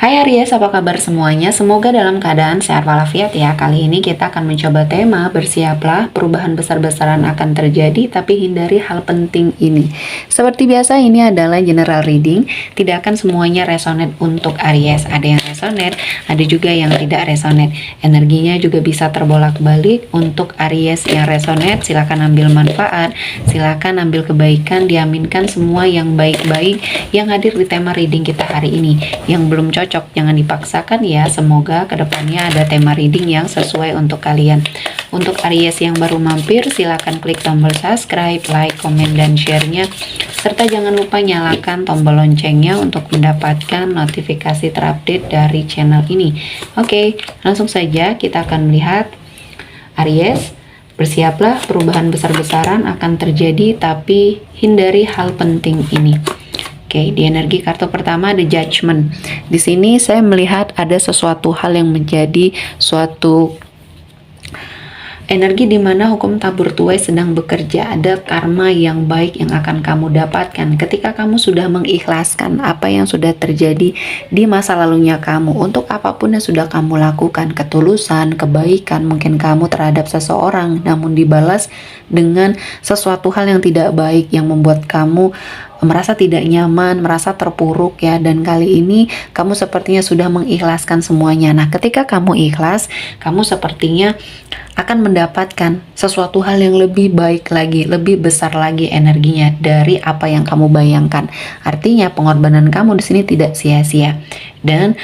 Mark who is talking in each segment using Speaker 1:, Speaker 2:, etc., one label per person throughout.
Speaker 1: Hai Aries, apa kabar semuanya? Semoga dalam keadaan sehat walafiat ya. Kali ini kita akan mencoba tema bersiaplah, perubahan besar-besaran akan terjadi, tapi hindari hal penting ini. Seperti biasa, ini adalah general reading. Tidak akan semuanya resonate untuk Aries. Ada yang resonate, ada juga yang tidak resonate. Energinya juga bisa terbolak-balik. Untuk Aries yang resonate, silakan ambil manfaat, silakan ambil kebaikan, diaminkan semua yang baik-baik yang hadir di tema reading kita hari ini. Yang belum cocok jangan dipaksakan ya, semoga kedepannya ada tema reading yang sesuai untuk kalian. Untuk Aries yang baru mampir, silahkan klik tombol subscribe, like, komen, dan share-nya, serta jangan lupa nyalakan tombol loncengnya untuk mendapatkan notifikasi terupdate dari channel ini. Oke, langsung saja kita akan melihat Aries. Bersiaplah, perubahan besar-besaran akan terjadi, tapi hindari hal penting ini. Oke, di energi kartu pertama ada Judgment. Di sini saya melihat ada sesuatu hal yang menjadi suatu energi di mana hukum tabur tuai sedang bekerja. Ada karma yang baik yang akan kamu dapatkan ketika kamu sudah mengikhlaskan apa yang sudah terjadi di masa lalunya kamu. Untuk apapun yang sudah kamu lakukan, ketulusan, kebaikan mungkin kamu terhadap seseorang, namun dibalas dengan sesuatu hal yang tidak baik yang membuat kamu merasa tidak nyaman, merasa terpuruk ya. Dan kali ini kamu sepertinya sudah mengikhlaskan semuanya. Nah, ketika kamu ikhlas, kamu sepertinya akan mendapatkan sesuatu hal yang lebih baik lagi, lebih besar lagi energinya dari apa yang kamu bayangkan. Artinya pengorbanan kamu di sini tidak sia-sia, dan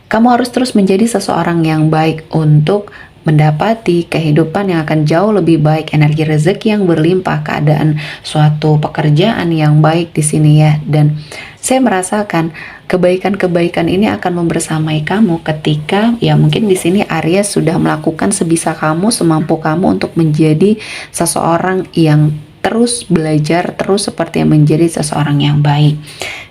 Speaker 1: kamu harus terus menjadi seseorang yang baik untuk mendapati kehidupan yang akan jauh lebih baik, energi rezeki yang berlimpah, keadaan suatu pekerjaan yang baik di sini ya. Dan saya merasakan kebaikan-kebaikan ini akan membersamai kamu ketika ya mungkin di sini Aries sudah melakukan sebisa kamu, semampu kamu untuk menjadi seseorang yang terus belajar, terus seperti menjadi seseorang yang baik.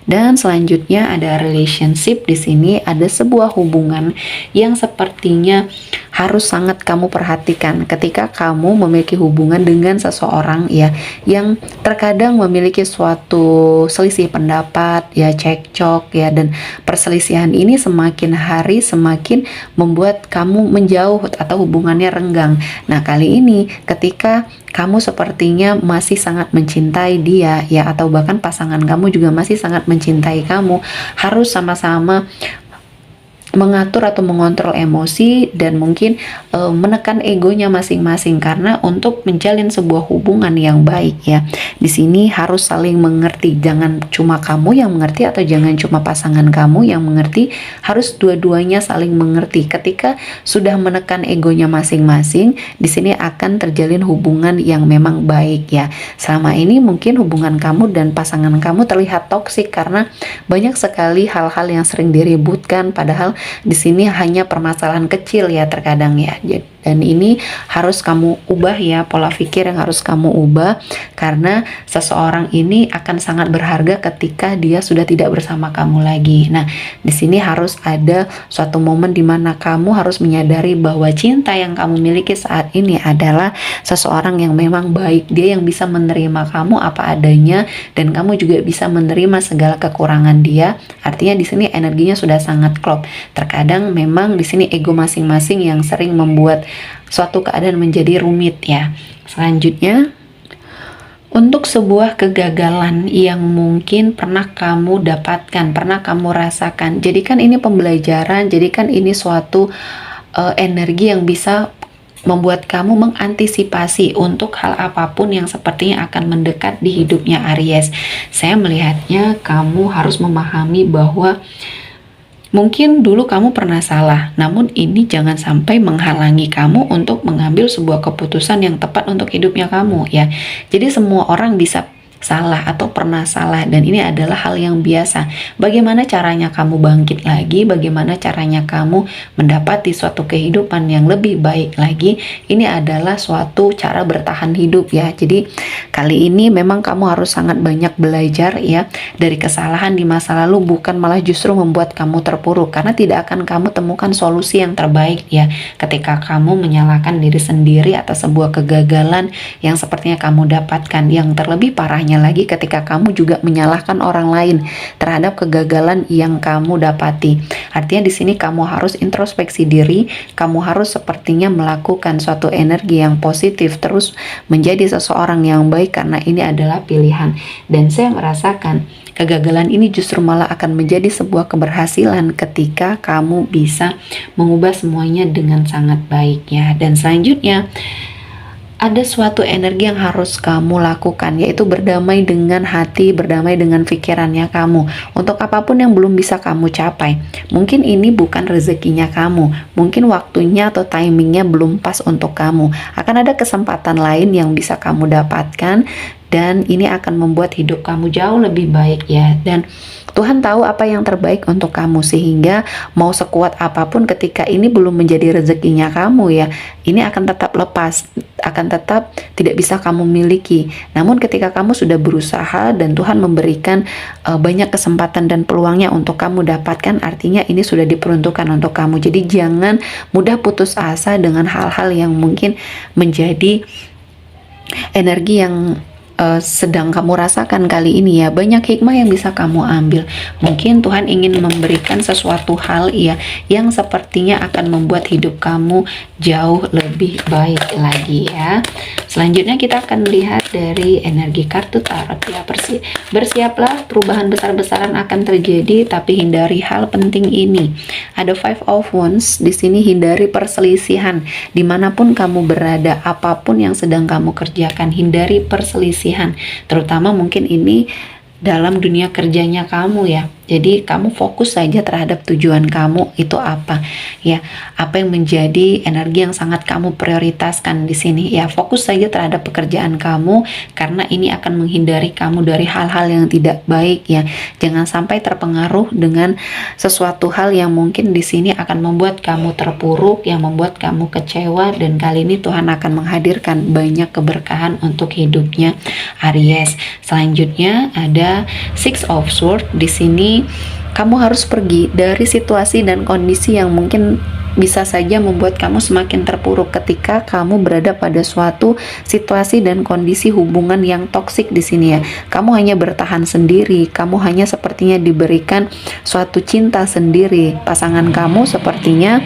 Speaker 1: Dan selanjutnya ada relationship. Di sini ada sebuah hubungan yang sepertinya harus sangat kamu perhatikan ketika kamu memiliki hubungan dengan seseorang ya, yang terkadang memiliki suatu selisih pendapat ya, cekcok ya, dan perselisihan ini semakin hari semakin membuat kamu menjauh atau hubungannya renggang. Nah, kali ini ketika kamu sepertinya masih sangat mencintai dia ya, atau bahkan pasangan kamu juga masih sangat mencintai kamu, harus sama-sama mengatur atau mengontrol emosi dan mungkin menekan egonya masing-masing, karena untuk menjalin sebuah hubungan yang baik ya, di sini harus saling mengerti. Jangan cuma kamu yang mengerti atau jangan cuma pasangan kamu yang mengerti, harus dua-duanya saling mengerti. Ketika sudah menekan egonya masing-masing, di sini akan terjalin hubungan yang memang baik ya. Selama ini mungkin hubungan kamu dan pasangan kamu terlihat toksik karena banyak sekali hal-hal yang sering diributkan, padahal di sini hanya permasalahan kecil ya terkadang ya. Dan ini harus kamu ubah ya, pola pikir yang harus kamu ubah, karena seseorang ini akan sangat berharga ketika dia sudah tidak bersama kamu lagi. Nah, di sini harus ada suatu momen di mana kamu harus menyadari bahwa cinta yang kamu miliki saat ini adalah seseorang yang memang baik. Dia yang bisa menerima kamu apa adanya, dan kamu juga bisa menerima segala kekurangan dia. Artinya di sini energinya sudah sangat klop. Terkadang memang di sini ego masing-masing yang sering membuat suatu keadaan menjadi rumit ya. Selanjutnya, untuk sebuah kegagalan yang mungkin pernah kamu dapatkan, pernah kamu rasakan, jadikan ini pembelajaran, jadikan ini suatu energi yang bisa membuat kamu mengantisipasi untuk hal apapun yang sepertinya akan mendekat di hidupnya Aries. Saya melihatnya kamu harus memahami bahwa mungkin dulu kamu pernah salah, namun ini jangan sampai menghalangi kamu untuk mengambil sebuah keputusan yang tepat untuk hidupnya kamu ya. Jadi semua orang bisa salah atau pernah salah, dan ini adalah hal yang biasa. Bagaimana caranya kamu bangkit lagi, bagaimana caranya kamu mendapati suatu kehidupan yang lebih baik lagi, ini adalah suatu cara bertahan hidup ya. Jadi kali ini memang kamu harus sangat banyak belajar ya dari kesalahan di masa lalu, bukan malah justru membuat kamu terpuruk, karena tidak akan kamu temukan solusi yang terbaik ya ketika kamu menyalahkan diri sendiri atas sebuah kegagalan yang sepertinya kamu dapatkan. Yang terlebih parahnya salahnya lagi ketika kamu juga menyalahkan orang lain terhadap kegagalan yang kamu dapati. Artinya di sini kamu harus introspeksi diri, kamu harus sepertinya melakukan suatu energi yang positif, terus menjadi seseorang yang baik karena ini adalah pilihan. Dan saya merasakan kegagalan ini justru malah akan menjadi sebuah keberhasilan ketika kamu bisa mengubah semuanya dengan sangat baik ya. Dan selanjutnya ada suatu energi yang harus kamu lakukan, yaitu berdamai dengan hati, berdamai dengan pikirannya kamu. Untuk apapun yang belum bisa kamu capai, mungkin ini bukan rezekinya kamu, mungkin waktunya atau timingnya belum pas untuk kamu. Akan ada kesempatan lain yang bisa kamu dapatkan, dan ini akan membuat hidup kamu jauh lebih baik ya. Dan Tuhan tahu apa yang terbaik untuk kamu, sehingga mau sekuat apapun ketika ini belum menjadi rezekinya kamu ya, ini akan tetap lepas, akan tetap tidak bisa kamu miliki. Namun ketika kamu sudah berusaha dan Tuhan memberikan banyak kesempatan dan peluangnya untuk kamu dapatkan, artinya ini sudah diperuntukkan untuk kamu. Jadi jangan mudah putus asa dengan hal-hal yang mungkin menjadi energi yang sedang kamu rasakan kali ini ya. Banyak hikmah yang bisa kamu ambil. Mungkin Tuhan ingin memberikan sesuatu hal ya yang sepertinya akan membuat hidup kamu jauh lebih baik lagi ya. Selanjutnya kita akan lihat dari energi kartu tarot ya. Bersiaplah, perubahan besar-besaran akan terjadi, tapi hindari hal penting ini. Ada Five of Wands di sini. Hindari perselisihan dimanapun kamu berada, apapun yang sedang kamu kerjakan, hindari perselisihan. Terutama mungkin ini dalam dunia kerjanya kamu ya. Jadi kamu fokus saja terhadap tujuan kamu itu apa ya, apa yang menjadi energi yang sangat kamu prioritaskan di sini ya. Fokus saja terhadap pekerjaan kamu, karena ini akan menghindari kamu dari hal-hal yang tidak baik ya. Jangan sampai terpengaruh dengan sesuatu hal yang mungkin di sini akan membuat kamu terpuruk, yang membuat kamu kecewa. Dan kali ini Tuhan akan menghadirkan banyak keberkahan untuk hidupnya Aries. Selanjutnya ada Six of Swords. Di sini kamu harus pergi dari situasi dan kondisi yang mungkin bisa saja membuat kamu semakin terpuruk ketika kamu berada pada suatu situasi dan kondisi hubungan yang toksik di sini ya. Kamu hanya bertahan sendiri, kamu hanya sepertinya diberikan suatu cinta sendiri. Pasangan kamu sepertinya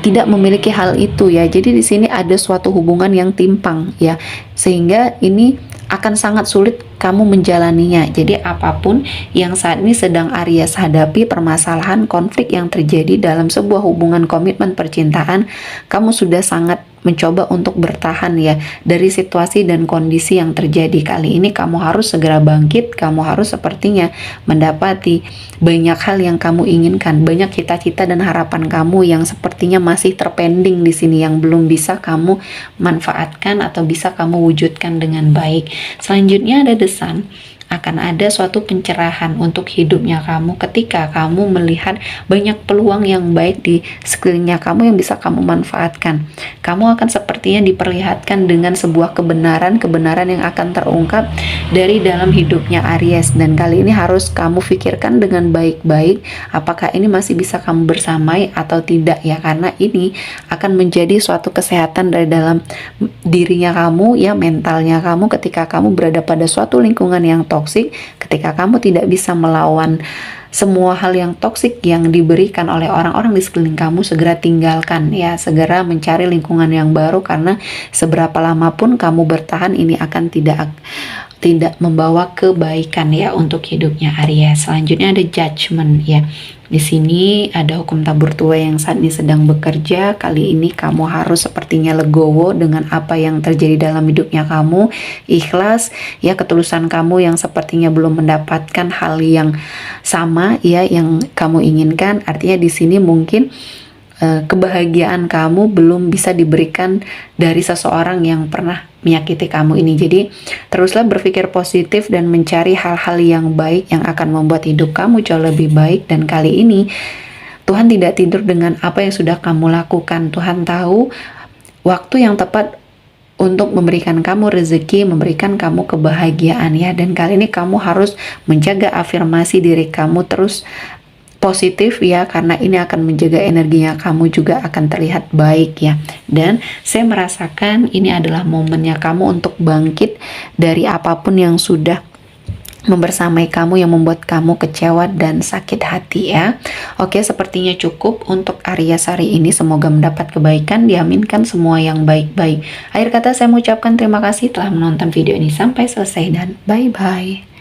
Speaker 1: tidak memiliki hal itu ya. Jadi di sini ada suatu hubungan yang timpang ya, sehingga ini akan sangat sulit kamu menjalaninya. Jadi apapun yang saat ini sedang Aries hadapi, permasalahan konflik yang terjadi dalam sebuah hubungan komitmen percintaan, kamu sudah sangat mencoba untuk bertahan ya dari situasi dan kondisi yang terjadi. Kali ini kamu harus segera bangkit, kamu harus sepertinya mendapati banyak hal yang kamu inginkan, banyak cita-cita dan harapan kamu yang sepertinya masih terpending di sini, yang belum bisa kamu manfaatkan atau bisa kamu wujudkan dengan baik. Selanjutnya ada The Sun. Akan ada suatu pencerahan untuk hidupnya kamu ketika kamu melihat banyak peluang yang baik di sekelilingnya kamu yang bisa kamu manfaatkan. Kamu akan sepertinya diperlihatkan dengan sebuah kebenaran yang akan terungkap dari dalam hidupnya Aries, dan kali ini harus kamu pikirkan dengan baik-baik apakah ini masih bisa kamu bersamai atau tidak ya, karena ini akan menjadi suatu kesehatan dari dalam dirinya kamu ya, mentalnya kamu ketika kamu berada pada suatu lingkungan yang toksik, ketika kamu tidak bisa melawan semua hal yang toksik yang diberikan oleh orang-orang di sekeliling kamu, segera tinggalkan ya, segera mencari lingkungan yang baru, karena seberapa lama pun kamu bertahan ini akan tidak membawa kebaikan ya untuk hidupnya Aries. Selanjutnya ada Judgment ya. Di sini ada hukum tabur tuai yang saat ini sedang bekerja. Kali ini kamu harus sepertinya legowo dengan apa yang terjadi dalam hidupnya kamu, ikhlas ya, ketulusan kamu yang sepertinya belum mendapatkan hal yang sama ya yang kamu inginkan. Artinya di sini mungkin kebahagiaan kamu belum bisa diberikan dari seseorang yang pernah menyakiti kamu ini. Jadi teruslah berpikir positif dan mencari hal-hal yang baik yang akan membuat hidup kamu jauh lebih baik. Dan kali ini Tuhan tidak tidur dengan apa yang sudah kamu lakukan. Tuhan tahu waktu yang tepat untuk memberikan kamu rezeki, memberikan kamu kebahagiaan ya. Dan kali ini kamu harus menjaga afirmasi diri kamu, terus positif ya, karena ini akan menjaga energinya kamu juga akan terlihat baik ya. Dan saya merasakan ini adalah momennya kamu untuk bangkit dari apapun yang sudah membersamai kamu, yang membuat kamu kecewa dan sakit hati ya. Oke, sepertinya cukup untuk Aries hari ini. Semoga mendapat kebaikan, diaminkan semua yang baik-baik. Akhir kata saya mengucapkan terima kasih telah menonton video ini sampai selesai dan bye-bye.